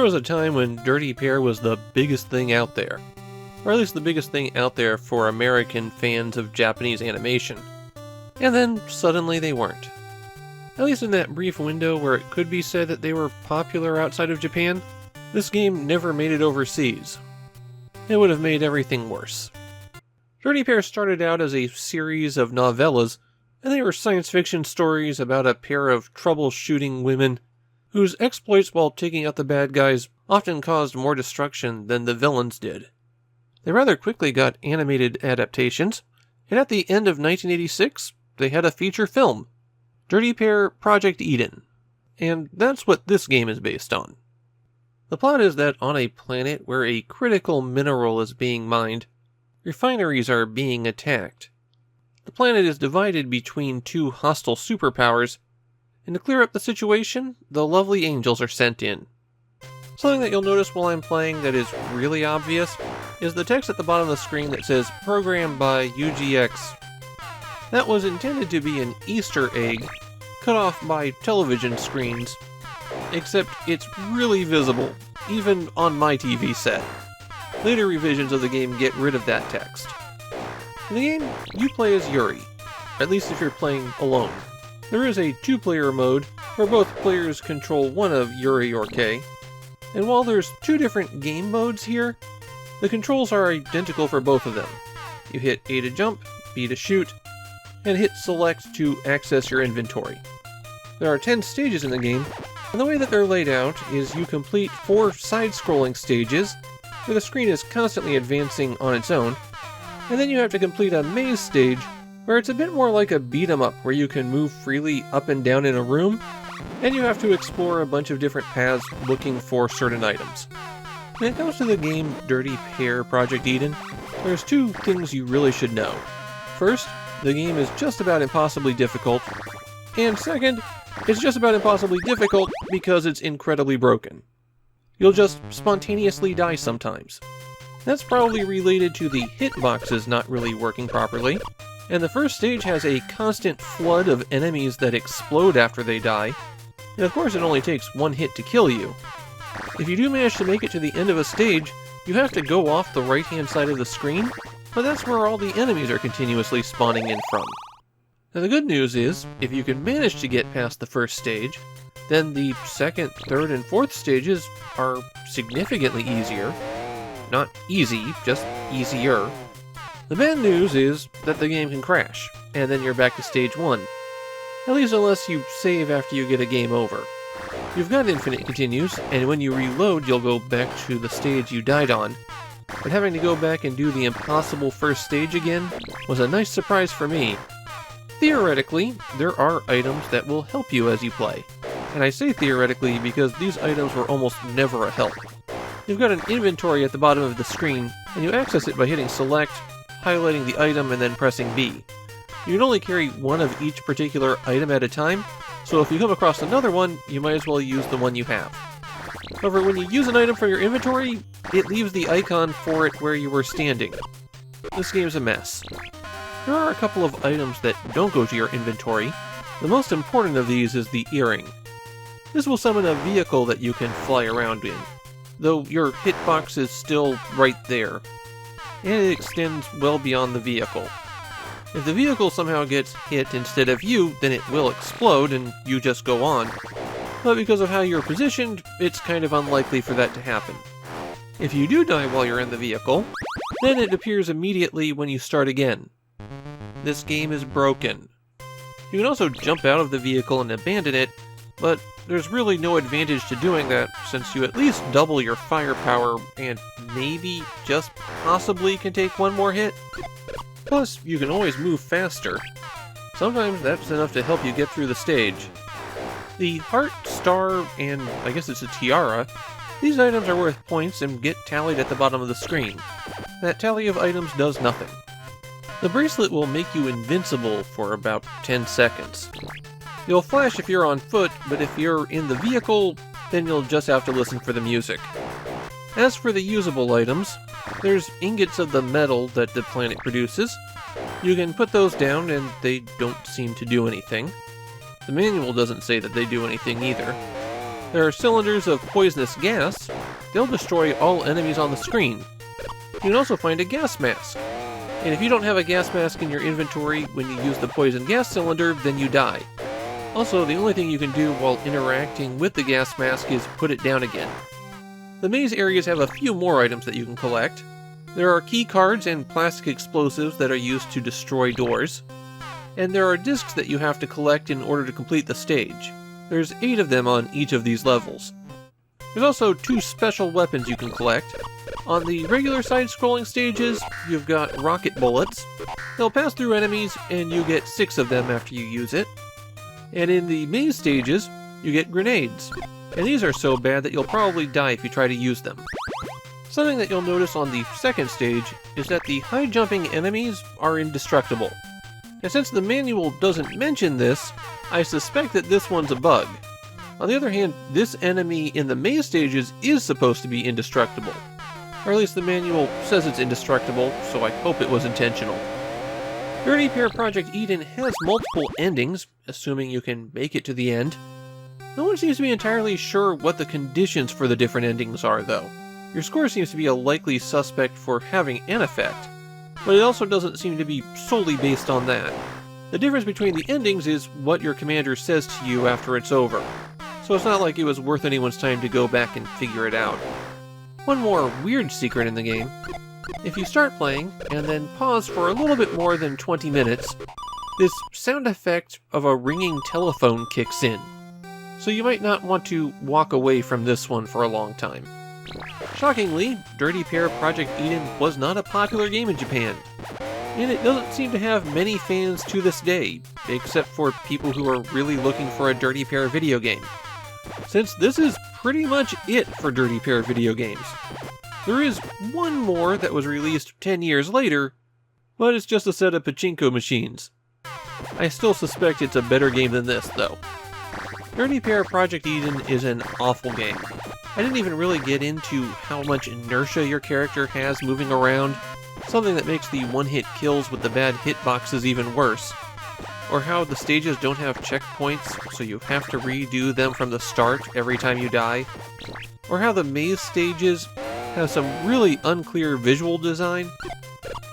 was a time when Dirty Pair was the biggest thing out there. Or at least the biggest thing out there for American fans of Japanese animation. And then, suddenly they weren't. At least in that brief window where it could be said that they were popular outside of Japan, this game never made it overseas. It would have made everything worse. Dirty Pair started out as a series of novellas, and they were science fiction stories about a pair of troubleshooting women whose exploits while taking out the bad guys often caused more destruction than the villains did. They rather quickly got animated adaptations, and at the end of 1986, they had a feature film, Dirty Pair Project Eden, and that's what this game is based on. The plot is that on a planet where a critical mineral is being mined, refineries are being attacked. The planet is divided between two hostile superpowers, and to clear up the situation, the lovely angels are sent in. Something that you'll notice while I'm playing that is really obvious is the text at the bottom of the screen that says "Programmed by UGX." That was intended to be an Easter egg, cut off by television screens, except it's really visible, even on my TV set. Later revisions of the game get rid of that text. In the game, you play as Yuri, at least if you're playing alone. There is a two-player mode where both players control one of Yuri or Kei, and while there's two different game modes here, the controls are identical for both of them. You hit A to jump, B to shoot, and hit select to access your inventory. There are 10 stages in the game, and the way that they're laid out is you complete 4 side-scrolling stages, where the screen is constantly advancing on its own, and then you have to complete a maze stage, where it's a bit more like a beat-em-up where you can move freely up and down in a room, and you have to explore a bunch of different paths looking for certain items. When it comes to the game Dirty Pair Project Eden, there's 2 things you really should know. First, the game is just about impossibly difficult, and second, it's just about impossibly difficult because it's incredibly broken. You'll just spontaneously die sometimes. That's probably related to the hitboxes not really working properly, and the first stage has a constant flood of enemies that explode after they die, and of course it only takes 1 hit to kill you. If you do manage to make it to the end of a stage, you have to go off the right-hand side of the screen, but that's where all the enemies are continuously spawning in from. Now the good news is, if you can manage to get past the first stage, then the second, third, and fourth stages are significantly easier. Not easy, just easier. The bad news is that the game can crash, and then you're back to stage 1. At least unless you save after you get a game over. You've got infinite continues, and when you reload you'll go back to the stage you died on, but having to go back and do the impossible first stage again was a nice surprise for me. Theoretically, there are items that will help you as you play, and I say theoretically because these items were almost never a help. You've got an inventory at the bottom of the screen, and you access it by hitting select, highlighting the item, and then pressing B. You can only carry one of each particular item at a time, so if you come across another one, you might as well use the one you have. However, when you use an item from your inventory, it leaves the icon for it where you were standing. This game's a mess. There are a couple of items that don't go to your inventory. The most important of these is the earring. This will summon a vehicle that you can fly around in, though your hitbox is still right there, and it extends well beyond the vehicle. If the vehicle somehow gets hit instead of you, then it will explode and you just go on, but because of how you're positioned, it's kind of unlikely for that to happen. If you do die while you're in the vehicle, then it appears immediately when you start again. This game is broken. You can also jump out of the vehicle and abandon it, but there's really no advantage to doing that since you at least double your firepower and maybe, just possibly, can take 1 more hit. Plus, you can always move faster. Sometimes that's enough to help you get through the stage. The heart, star, and I guess it's a tiara, these items are worth points and get tallied at the bottom of the screen. That tally of items does nothing. The bracelet will make you invincible for about 10 seconds. You'll flash if you're on foot, but if you're in the vehicle, then you'll just have to listen for the music. As for the usable items, there's ingots of the metal that the planet produces. You can put those down and they don't seem to do anything. The manual doesn't say that they do anything either. There are cylinders of poisonous gas. They'll destroy all enemies on the screen. You can also find a gas mask. And if you don't have a gas mask in your inventory when you use the poison gas cylinder, then you die. Also, the only thing you can do while interacting with the gas mask is put it down again. The maze areas have a few more items that you can collect. There are key cards and plastic explosives that are used to destroy doors. And there are discs that you have to collect in order to complete the stage. There's 8 of them on each of these levels. There's also 2 special weapons you can collect. On the regular side-scrolling stages, you've got rocket bullets. They'll pass through enemies, and you get 6 of them after you use it. And in the maze stages, you get grenades. And these are so bad that you'll probably die if you try to use them. Something that you'll notice on the second stage is that the high-jumping enemies are indestructible. And since the manual doesn't mention this, I suspect that this one's a bug. On the other hand, this enemy in the maze stages is supposed to be indestructible. Or at least the manual says it's indestructible, so I hope it was intentional. Dirty Pair Project Eden has multiple endings, assuming you can make it to the end. No one seems to be entirely sure what the conditions for the different endings are, though. Your score seems to be a likely suspect for having an effect, but it also doesn't seem to be solely based on that. The difference between the endings is what your commander says to you after it's over, so it's not like it was worth anyone's time to go back and figure it out. One more weird secret in the game. If you start playing, and then pause for a little bit more than 20 minutes, this sound effect of a ringing telephone kicks in. So you might not want to walk away from this one for a long time. Shockingly, Dirty Pair Project Eden was not a popular game in Japan. And it doesn't seem to have many fans to this day, except for people who are really looking for a Dirty Pair video game. Since this is pretty much it for Dirty Pair video games. There is one more that was released 10 years later, but it's just a set of pachinko machines. I still suspect it's a better game than this, though. Dirty Pair Project Eden is an awful game. I didn't even really get into how much inertia your character has moving around, something that makes the one-hit kills with the bad hitboxes even worse. Or how the stages don't have checkpoints, so you have to redo them from the start every time you die. Or how the maze stages have some really unclear visual design.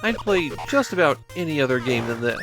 I'd play just about any other game than this.